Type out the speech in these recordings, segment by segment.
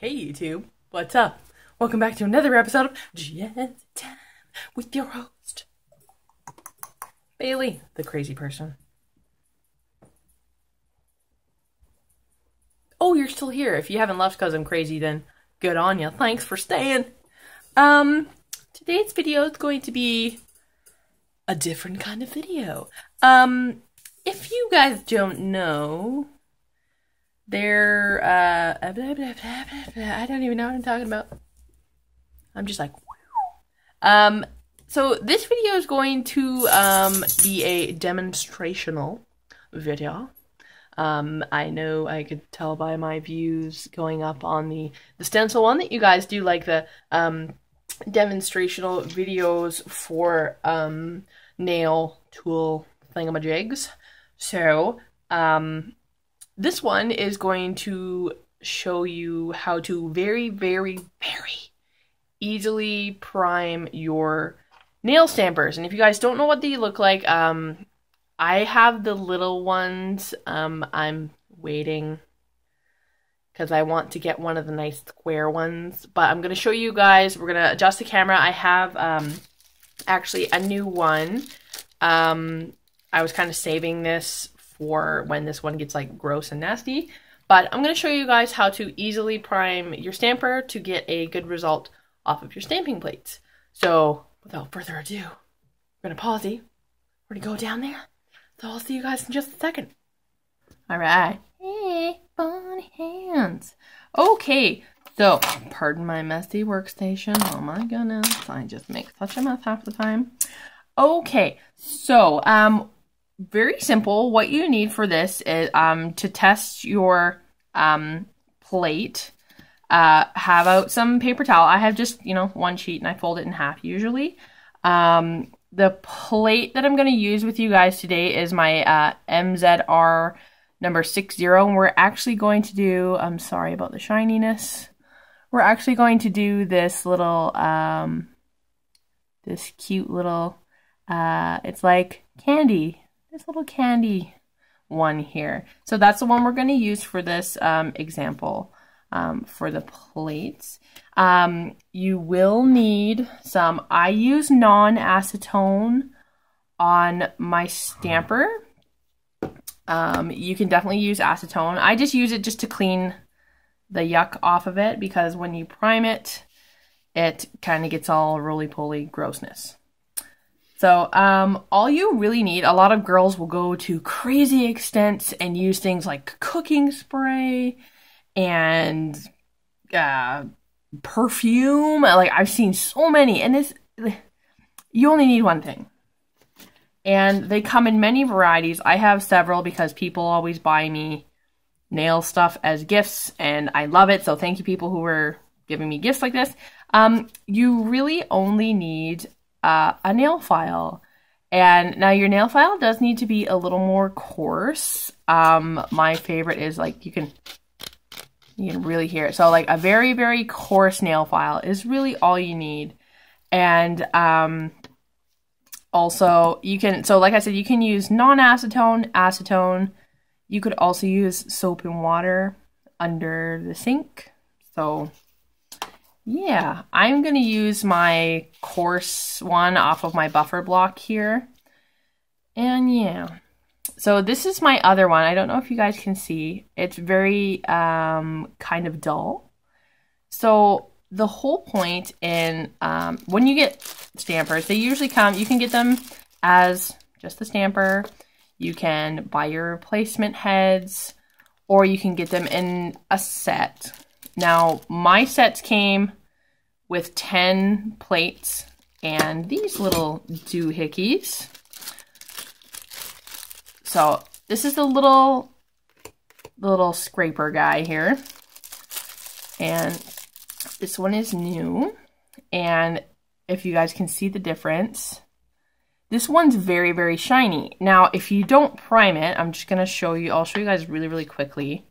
Hey YouTube, what's up? Welcome back to another episode of Jazzy Time with your host, Bailey, the crazy person. Oh, you're still here. If you haven't left because I'm crazy, then good on you. Thanks for staying. Today's video is going to be a different kind of video. If you guys don't know, I don't even know what I'm talking about. I'm just like, so this video is going to be a demonstrational video. I know I could tell by my views going up on the stencil one that you guys do like the demonstrational videos for nail tool thingamajigs. So this one is going to show you how to very, very, very easily prime your nail stampers. And if you guys don't know what they look like, I have the little ones. I'm waiting because I want to get one of the nice square ones. But I'm going to show you guys. We're going to adjust the camera. I have actually a new one. I was kind of saving this for when this one gets like gross and nasty, but I'm going to show you guys how to easily prime your stamper to get a good result off of your stamping plates. So without further ado, we're going to Pausey. We're going to go down there. So I'll see you guys in just a second. All right. Hey, bunny hands. Okay, so pardon my messy workstation. Oh my goodness, I just make such a mess half the time. Okay, so very simple. What you need for this is to test your plate. Have out some paper towel. I have just, one sheet and I fold it in half usually. The plate that I'm going to use with you guys today is my MZR number 60, and we're actually going to do, I'm sorry about the shininess, we're actually going to do this little, this cute little, it's like candy. This little candy one here. So that's the one we're going to use for this example for the plates. You will need some, I use non-acetone on my stamper. You can definitely use acetone. I just use it just to clean the yuck off of it because when you prime it, it kind of gets all roly-poly grossness. So, all you really need, a lot of girls will go to crazy extents and use things like cooking spray and perfume. Like, I've seen so many, and you only need one thing. And they come in many varieties. I have several because people always buy me nail stuff as gifts, and I love it. So thank you people who are giving me gifts like this. You really only need a nail file, and now your nail file does need to be a little more coarse. My favorite is like you can really hear it. So like a very, very coarse nail file is really all you need. And also you can, so like I said, you can use non-acetone, acetone. You could also use soap and water under the sink. So yeah, I'm going to use my coarse one off of my buffer block here. And yeah, so this is my other one. I don't know if you guys can see. It's very kind of dull. So the whole point in when you get stampers, they usually come, you can get them as just the stamper. You can buy your replacement heads, or you can get them in a set. Now, my sets came with 10 plates and these little doohickeys. So this is the little scraper guy here. And this one is new. And if you guys can see the difference, this one's very, very shiny. Now, if you don't prime it, I'm just going to show you, I'll show you guys really, really quickly.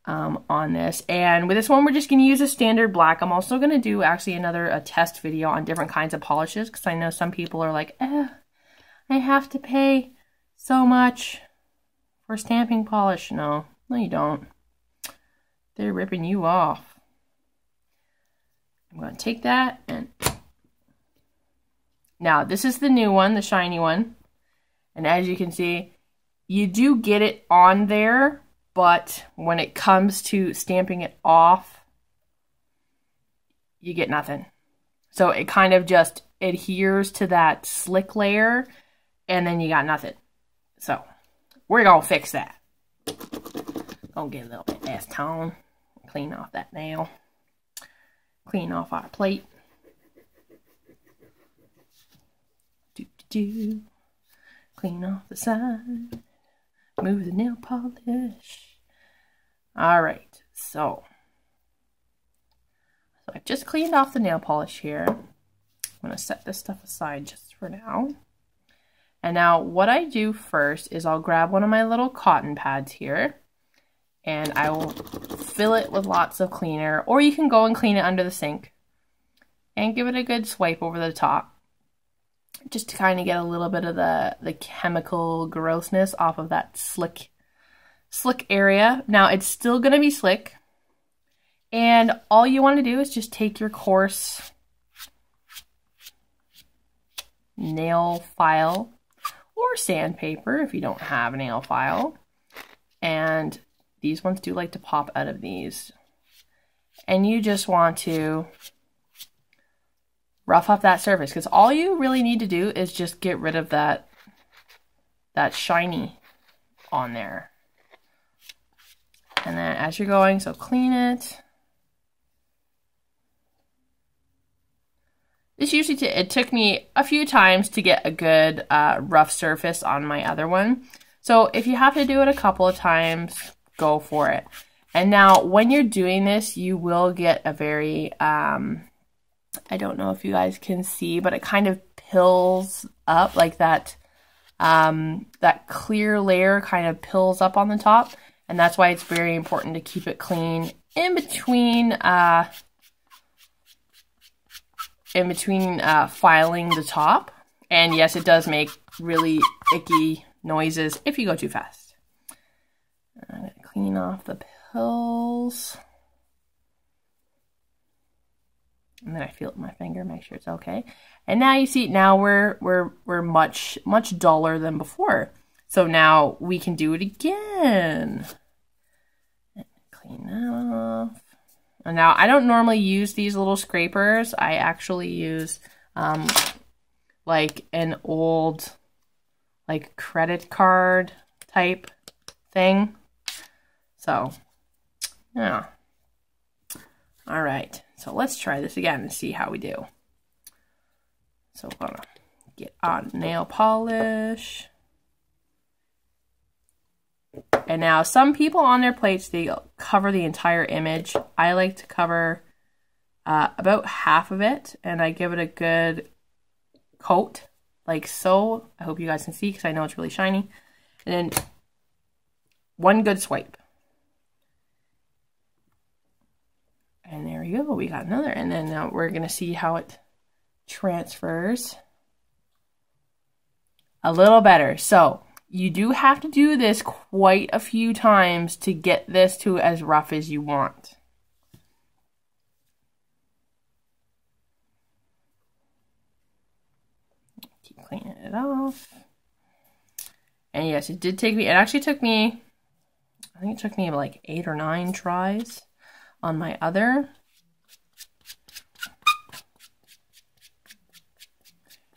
On this, and with this one we're just going to use a standard black. I'm also going to do actually a test video on different kinds of polishes, because I know some people are like, I have to pay so much for stamping polish. No, you don't. They're ripping you off. I'm going to take that and now this is the new one, the shiny one. And as you can see, you do get it on there, but when it comes to stamping it off, you get nothing. So it kind of just adheres to that slick layer and then you got nothing. So we're going to fix that. Gonna get a little bit of acetone, clean off that nail, clean off our plate. Clean off the side, move the nail polish. All right, so I've just cleaned off the nail polish here. I'm gonna set this stuff aside just for now. And now what I do first is I'll grab one of my little cotton pads here and I will fill it with lots of cleaner, or you can go and clean it under the sink and give it a good swipe over the top, just to kind of get a little bit of the chemical grossness off of that slick area. Now it's still gonna be slick, and all you want to do is just take your coarse nail file or sandpaper if you don't have a nail file, and these ones do like to pop out of these, and you just want to rough up that surface, because all you really need to do is just get rid of that shiny on there. And then as you're going, so clean it. This usually it took me a few times to get a good rough surface on my other one. So if you have to do it a couple of times, go for it. And now when you're doing this, you will get a very I don't know if you guys can see, but it kind of pills up like that. That clear layer kind of pills up on the top, and that's why it's very important to keep it clean in between filing the top. And yes, it does make really icky noises if you go too fast. I'm going to clean off the pills. And then I feel it with my finger, make sure it's okay. And now you see, now we're much duller than before. So now we can do it again. Clean that off. And now I don't normally use these little scrapers. I actually use like an old like credit card type thing. So yeah. All right. So let's try this again and see how we do. So we're gonna get on nail polish. And now some people on their plates, they cover the entire image. I like to cover about half of it, and I give it a good coat like so. I hope you guys can see because I know it's really shiny. And then one good swipe. And there we go, we got another. And then now we're gonna see how it transfers a little better. So you do have to do this quite a few times to get this to as rough as you want. Keep cleaning it off. And yes, it did take me, it actually took me, I think it took me like 8 or 9 tries on my other.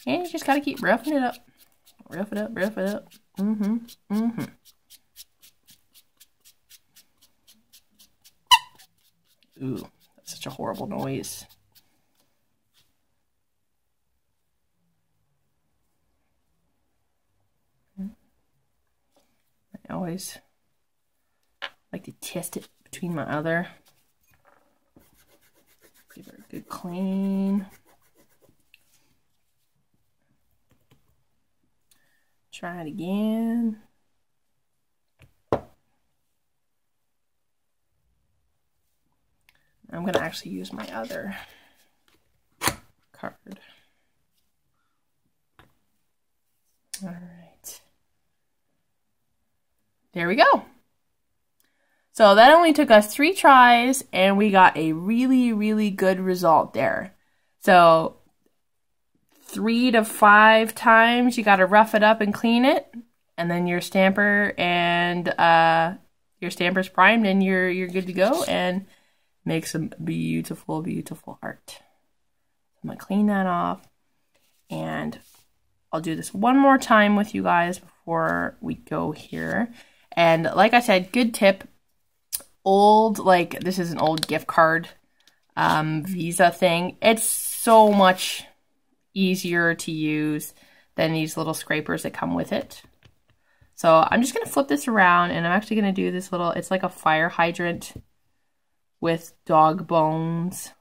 And you just gotta keep roughing it up. Rough it up, rough it up. Ooh, that's such a horrible noise. I always like to test it between my other. Give her a good clean. Try it again. I'm going to actually use my other card. All right. There we go. So that only took us 3 tries, and we got a really, really good result there. So 3 to 5 times you got to rough it up and clean it, and then your stamper and your stamper's primed, and you're good to go, and make some beautiful, beautiful art. I'm gonna clean that off, and I'll do this one more time with you guys before we go here. And like I said, good tip. This is an old gift card Visa thing. It's so much easier to use than these little scrapers that come with it. So I'm just going to flip this around, and I'm actually going to do this little, it's like a fire hydrant with dog bones.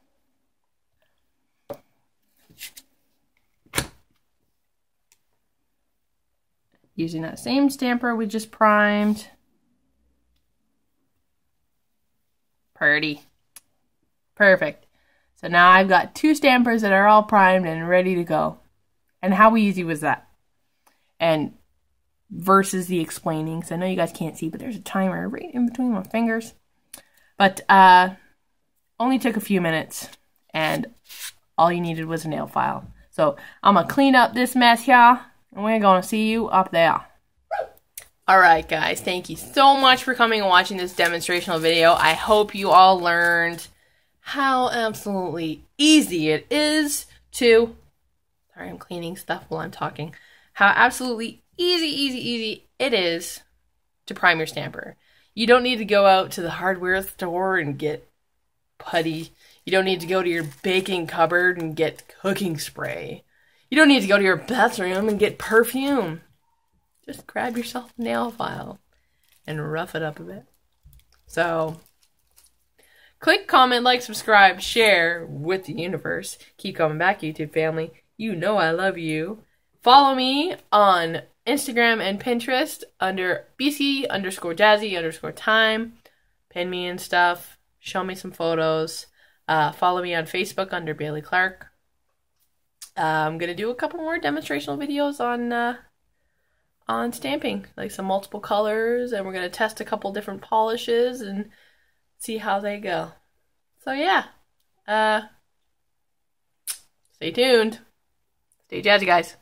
Using that same stamper we just primed. Pretty. Perfect. So now I've got 2 stampers that are all primed and ready to go. And how easy was that? And versus the explaining, because I know you guys can't see, but there's a timer right in between my fingers. But only took a few minutes, and all you needed was a nail file. So I'm going to clean up this mess here, and we're going to see you up there. Alright guys, thank you so much for coming and watching this demonstrational video. I hope you all learned how absolutely easy it is to, sorry I'm cleaning stuff while I'm talking, how absolutely easy it is to prime your stamper. You don't need to go out to the hardware store and get putty. You don't need to go to your baking cupboard and get cooking spray. You don't need to go to your bathroom and get perfume. Just grab yourself a nail file and rough it up a bit. So, click, comment, like, subscribe, share with the universe. Keep coming back, YouTube family. You know I love you. Follow me on Instagram and Pinterest under BC_Jazzy_Time. Pin me and stuff. Show me some photos. Follow me on Facebook under Bailey Clarke. I'm going to do a couple more demonstrational videos on stamping, like some multiple colors, and we're going to test a couple different polishes and see how they go. So yeah, stay tuned. Stay jazzy, guys.